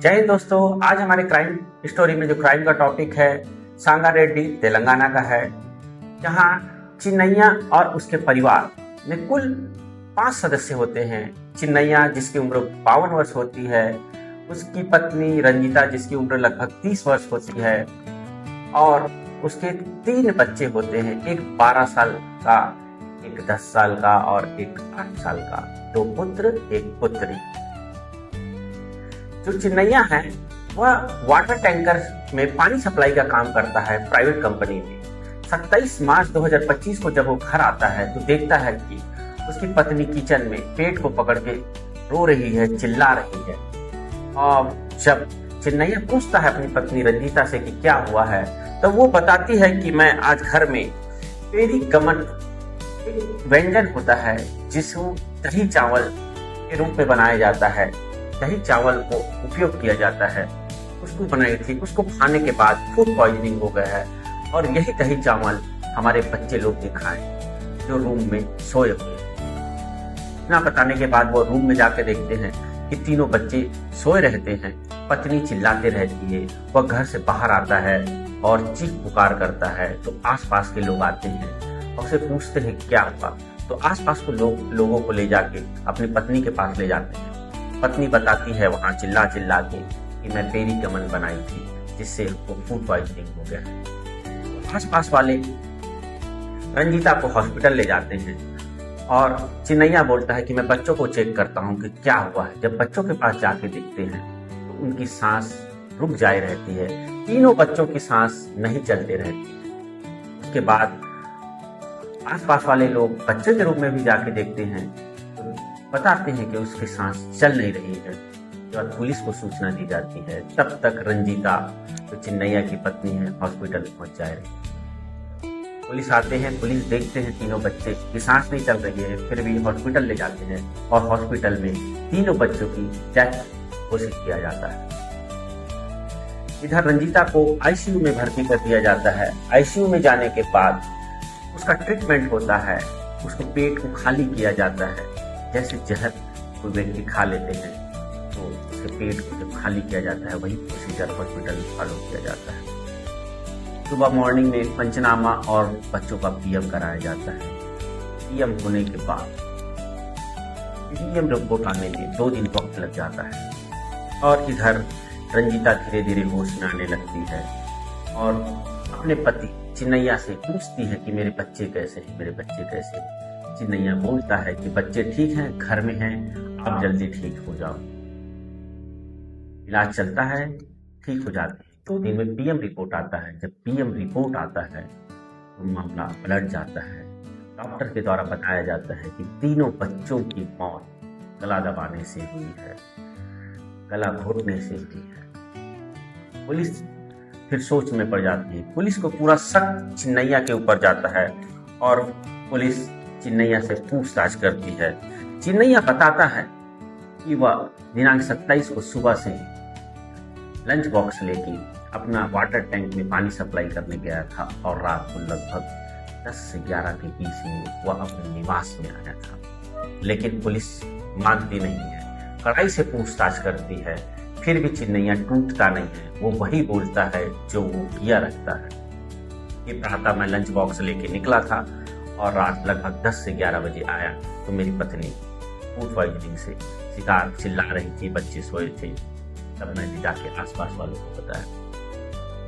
जय हिंद दोस्तों। आज हमारे क्राइम स्टोरी में जो क्राइम का टॉपिक है संगारेड्डी तेलंगाना का है, जहां चिन्नैया और उसके परिवार में कुल 5 सदस्य होते हैं। चिन्नैया जिसकी उम्र 52 वर्ष होती है, उसकी पत्नी रंजीता जिसकी उम्र लगभग 30 वर्ष होती है और उसके 3 बच्चे होते हैं, एक 12 साल का, एक 10 साल का और एक 8 साल का। 2 पुत्र, 1 पुत्री। जो चिन्नैया है वह वाटर टैंकर में पानी सप्लाई का काम करता है प्राइवेट कंपनी में। 27 मार्च 2025 को जब वो घर आता है तो देखता है कि उसकी पत्नी किचन में पेट को पकड़ के रो रही है, चिल्ला रही है। और जब चिन्नैया पूछता है अपनी पत्नी रंजीता से कि क्या हुआ है, तो वो बताती है कि मैं आज घर में पेरी गमन एक व्यंजन होता है जिसको दही चावल के रूप में बनाया जाता है, दही चावल को उपयोग किया जाता है, उसको बनाई थी। उसको खाने के बाद फूड पॉइजनिंग हो गया है और यही दही चावल हमारे बच्चे लोग ने खाए जो रूम में सोए हुए। इतना बताने के बाद वो रूम में जाके देखते हैं कि तीनों बच्चे सोए रहते हैं, पत्नी चिल्लाते रहती है। वह घर से बाहर आता है और चीख पुकार करता है तो आसपास के लोग आते हैं और उसे पूछते हैं क्या हुआ। तो आसपास के लोगों को ले जाके अपनी पत्नी के पास ले जाते हैं। पत्नी बताती है वहां चिल्ला चिल्ला के कि मैं पेरी गमन बनाई थी जिससे वो फूड पॉइजनिंग हो गया है। आसपास वाले रंजीता को हॉस्पिटल ले जाते हैं और चिन्नैया बोलता है कि मैं बच्चों को चेक करता हूँ कि क्या हुआ है। जब बच्चों के पास जाके देखते हैं तो उनकी सांस रुक जाए रहती है, तीनों बच्चों की सांस नहीं चलते रहती। उसके बाद आसपास वाले लोग बच्चे के रूप में भी जाके देखते हैं तो बताते हैं कि उसकी सांस चल नहीं रही है। जब पुलिस को सूचना दी जाती है तब तक रंजीता जो चिन्नैया की पत्नी है हॉस्पिटल पहुंच जा रही है। पुलिस आते हैं, पुलिस देखते हैं तीनों बच्चे की सांस नहीं चल रही है, फिर भी हॉस्पिटल ले जाते हैं और हॉस्पिटल में तीनों बच्चों की डेथ घोषित किया जाता है। इधर रंजीता को आईसीयू में भर्ती कर दिया जाता है। आईसीयू में जाने के बाद उसका ट्रीटमेंट होता है, उसको पेट को खाली किया जाता है। जैसे जहर कोई व्यक्ति खा लेते हैं तो उसके पेट को जब खाली किया जाता है वही प्रोसीजर हॉस्पिटल में फॉलो किया जाता है। सुबह मॉर्निंग में पंचनामा और बच्चों का पीएम कराया जाता है। पीएम होने के बाद पीएम रिपोर्ट आने में 2 दिन वक्त लग जाता है और इधर रंजीता धीरे धीरे होश में आने लगती है और अपने पति चिन्नैया से पूछती है कि मेरे बच्चे कैसे हैं, मेरे बच्चे कैसे हैं। चिन्नैया बोलता है कि बच्चे ठीक हैं, घर में हैं, आप जल्दी ठीक हो जाओ। इलाज चलता है, ठीक हो जाते हैं। 2 दिन में पीएम रिपोर्ट आता है। जब पीएम रिपोर्ट आता है तो मामला पलट जाता है। डॉक्टर के द्वारा बताया जाता है कि तीनों बच्चों की मौत गला दबाने से हुई है, गला घोटने से हुई है। पुलिस फिर सोच में पड़ जाती है। पुलिस को पूरा शक चिन्नैया के ऊपर जाता है और पुलिस चिन्नैया से पूछताछ करती है। चिन्नैया बताता है कि वह दिनांक 27 को सुबह से लंच बॉक्स लेके अपना वाटर टैंक में पानी सप्लाई करने गया था और रात को लगभग 10 से 11 के बीच में वह अपने निवास में आया था। लेकिन पुलिस मानती नहीं है, कड़ाई से पूछताछ करती है, फिर भी चिन्नैया टूटता नहीं है। वो वही बोलता है जो वो किया रखता है। ये प्रातः मैं लंच बॉक्स लेके निकला था और रात लगभग 10 से 11 बजे आया तो मेरी पत्नी फूड पॉइजनिंग से शिकार चिल्ला रही थी, बच्चे सोए थे। तब मैंने जाके आसपास वालों को बताया,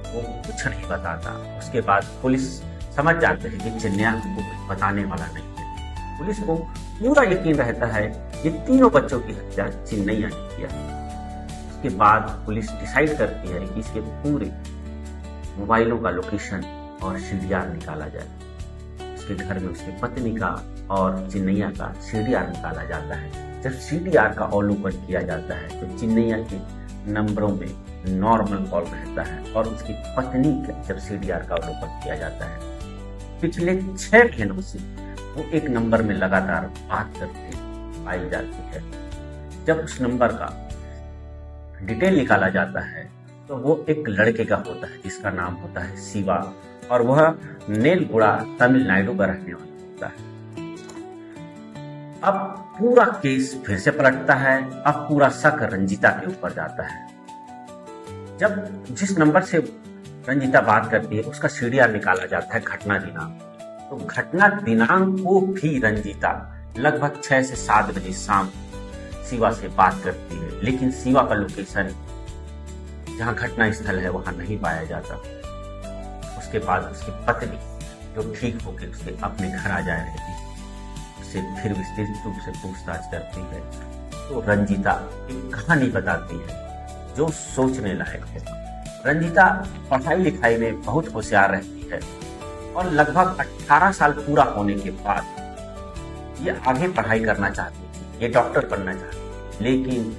वो कुछ नहीं बताता। उसके बाद पुलिस समझ जाते हैं कि चिन्नैया को कुछ बताने वाला नहीं है। पुलिस को पूरा यकीन रहता है ये तीनों बच्चों की हत्या चिन्नैया ने किया। उसके बाद पुलिस डिसाइड करती है कि इसके पूरे मोबाइलों का लोकेशन और सीडीआर निकाला जाए। उसके घर में उसकी पत्नी का और चिन्नैया का सीडीआर निकाला जाता है। जब सीडीआर का अवलोकन किया जाता है तो चिन्नैया के नंबरों में नॉर्मल कॉल रहता है और उसकी पत्नी का जब सीडीआर का अवलोकन किया जाता है पिछले 6 महीनों से वो एक नंबर में लगातार बात करती पाई जाती है। जब उस नंबर का डिटेल निकाला जाता है तो वो एक लड़के का होता है जिसका नाम होता है शिवा और वह नेलगुड़ा तमिलनाडु का रहने वाला होता है। अब पूरा केस फिर से पलटता है। अब पूरा शक रंजीता के ऊपर जाता है। जब जिस नंबर से रंजीता बात करती है उसका सीडीआर निकाला जाता है घटना दिनांक। तो घटना दिनांक को भी रंजीता लगभग 6 से 7 बजे शाम शिवा से बात करती है, लेकिन शिवा का लोकेशन जहां घटना स्थल है वहां नहीं पाया जाता। उसके बाद उसकी पत्नी जो ठीक होकर उसके अपने घर आ जा रही थी उससे फिर विस्तृत रूप से पूछताछ करती है तो रंजीता एक कहानी बताती है जो सोचने लायक है। रंजीता पढ़ाई लिखाई में बहुत होशियार रहती है और लगभग 18 साल पूरा होने के बाद ये आगे पढ़ाई करना चाहती थी, ये डॉक्टर बनना चाहती थी, लेकिन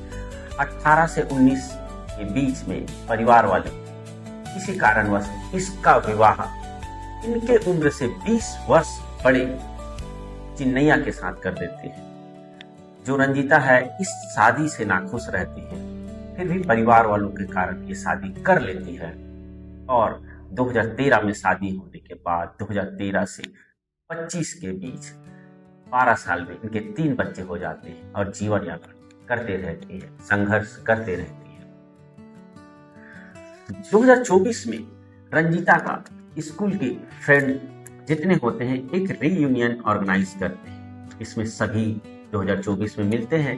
18 से 19 के बीच में परिवार वाले किसी कारणवश इसका विवाह इनके उम्र से 20 वर्ष बड़े चिन्नैया के साथ कर देते हैं। जो रंजीता है इस शादी से नाखुश रहती है, फिर भी परिवार वालों के कारण ये शादी कर लेती है और 2013 में शादी होने के बाद 2013 से 25 के बीच 12 साल में इनके 3 बच्चे हो जाते हैं और जीवन यापन करते रहते हैं, संघर्ष करते रहती है। 2024 में रंजीता का स्कूल के फ्रेंड जितने होते हैं एक रीयूनियन ऑर्गेनाइज करते हैं। इसमें सभी 2024 में मिलते हैं,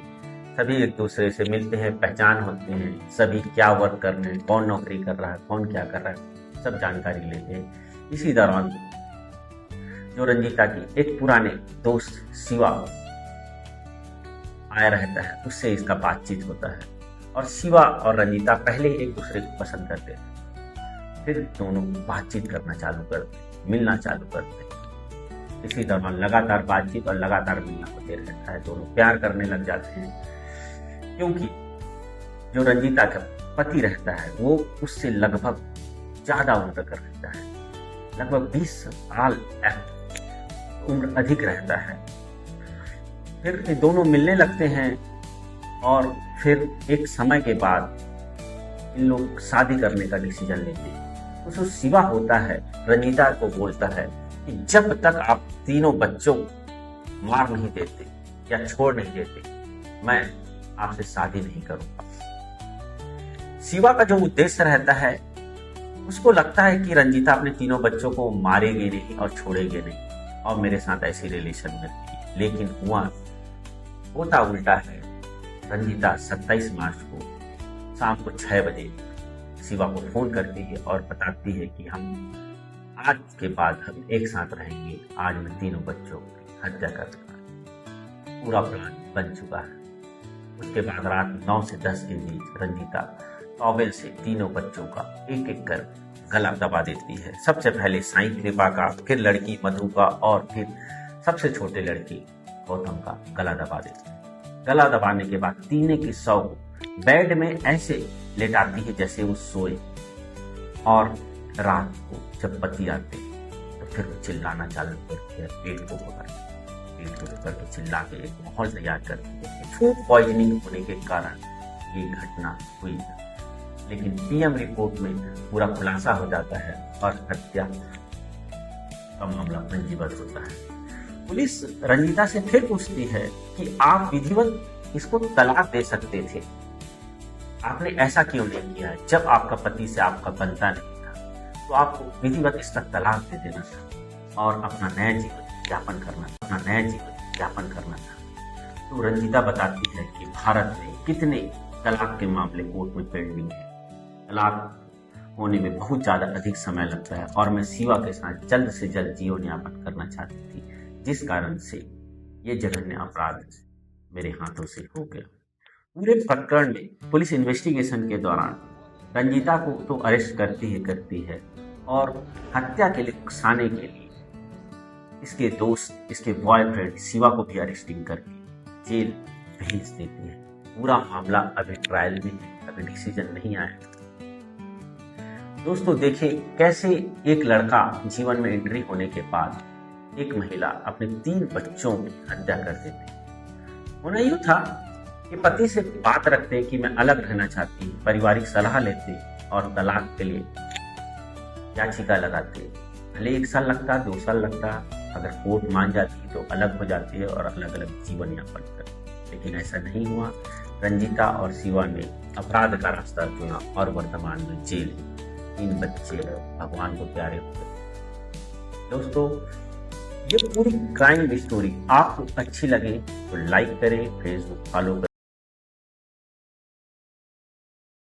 सभी एक दूसरे से मिलते हैं, पहचान होते हैं, सभी क्या वर्क कर रहे हैं, कौन नौकरी कर रहा है, कौन क्या कर रहा है, सब जानकारी लेते हैं। इसी दौरान जो रंजीता की एक पुराने दोस्त शिवा आया रहता है उससे इसका बातचीत होता है और शिवा और रंजीता पहले एक दूसरे को पसंद करते हैं, फिर दोनों बातचीत करना चालू करते, मिलना चालू करते। इसी दौरान लगातार बातचीत और लगातार मिलना होते रहता है, दोनों प्यार करने लग जाते हैं क्योंकि जो रंजीता का पति रहता है वो उससे लगभग ज्यादा उम्र का रहता है, लगभग 20 साल उम्र अधिक रहता है। फिर ये दोनों मिलने लगते हैं और फिर एक समय के बाद इन लोग शादी करने का डिसीजन लेते हैं। तो जो शिवा होता है रंजीता को बोलता है कि जब तक आप तीनों बच्चों मार नहीं देते या छोड़ नहीं देते मैं आपसे शादी नहीं करूंगा। शिवा का जो उद्देश्य रहता है उसको लगता है कि रंजीता अपने तीनों बच्चों को मारेगी नहीं और छोड़ेगी नहीं और मेरे साथ ऐसी रिलेशन में थी, लेकिन होता उल्टा है। रंजीता 27 मार्च को शाम को 6 बजे शिवा को फोन करती है और बताती है कि हम आज के बाद हम एक साथ रहेंगे, आज मैं तीनों बच्चों की हत्या कर दूंगा। पूरा प्लान बन चुका है। उसके बाद रात 9 से 10 के बीच रंजीता टॉवेल से तीनों बच्चों का एक एक कर गला दबा देती है। सबसे पहले साईं कृपा का, फिर लड़की मधु का और फिर सबसे छोटे लड़के गौतम का गला दबा देती है। गला दबाने के बाद तीनों की शव बेड में ऐसे लेटाती है जैसे वो सोए और रात को जब पति आते तो फिर वो चिल्लाना चालू करती है, पेट को पकड़ के चिल्ला के एक माहौल तैयार करती है। फूड पॉइजनिंग होने के कारण ये घटना हुई है, लेकिन पीएम रिपोर्ट में पूरा खुलासा हो जाता है और हत्या का मामला पंजीबद्ध होता है। पुलिस रंजीता से फिर पूछती है कि आप विधिवत इसको तलाक दे सकते थे, आपने ऐसा क्यों नहीं किया? जब आपका पति से आपका बनता नहीं था तो आपको विधिवत इसका तलाक दे देना था और अपना नया जीवन यापन करना था। तो रंजीता बताती है कि भारत में कितने तलाक के मामले कोर्ट में पेंडिंग है, तलाक होने में बहुत ज्यादा अधिक समय लगता है और मैं शिवा के साथ जल्द से जल्द जीवन यापन करना चाहती थी, जिस कारण से ये जघन्य अपराध मेरे हाथों से हो गया। पूरे प्रकरण में पुलिस इन्वेस्टिगेशन के दौरान रंजीता को तो अरेस्ट करती है और हत्या के लिए उकसाने के लिए इसके दोस्त, इसके बॉयफ्रेंड शिवा को भी अरेस्टिंग करके जेल भेज देती है। पूरा मामला अभी ट्रायल में है, अभी डिसीजन नहीं आया। दोस्तों देखिए कैसे एक लड़का जीवन में एंट्री होने के बाद एक महिला अपने 3 बच्चों की हत्या कर देती है। होना यूं था कि पति से बात रखते कि मैं अलग रहना चाहती हूँ, पारिवारिक सलाह लेते और तलाक के लिए याचिका लगाते। भले 1 साल लगता, 2 साल लगता, अगर कोर्ट मान जाती तो अलग हो जाती है और अलग अलग जीवन यापन करते, लेकिन ऐसा नहीं हुआ। रंजीता और शिवा ने अपराध का रास्ता चुना और वर्तमान में जेल है। 3 बच्चे भगवान को प्यारे हो गए। दोस्तों, ये पूरी क्राइम स्टोरी आपको अच्छी लगे तो लाइक करें, फेसबुक फॉलो करें।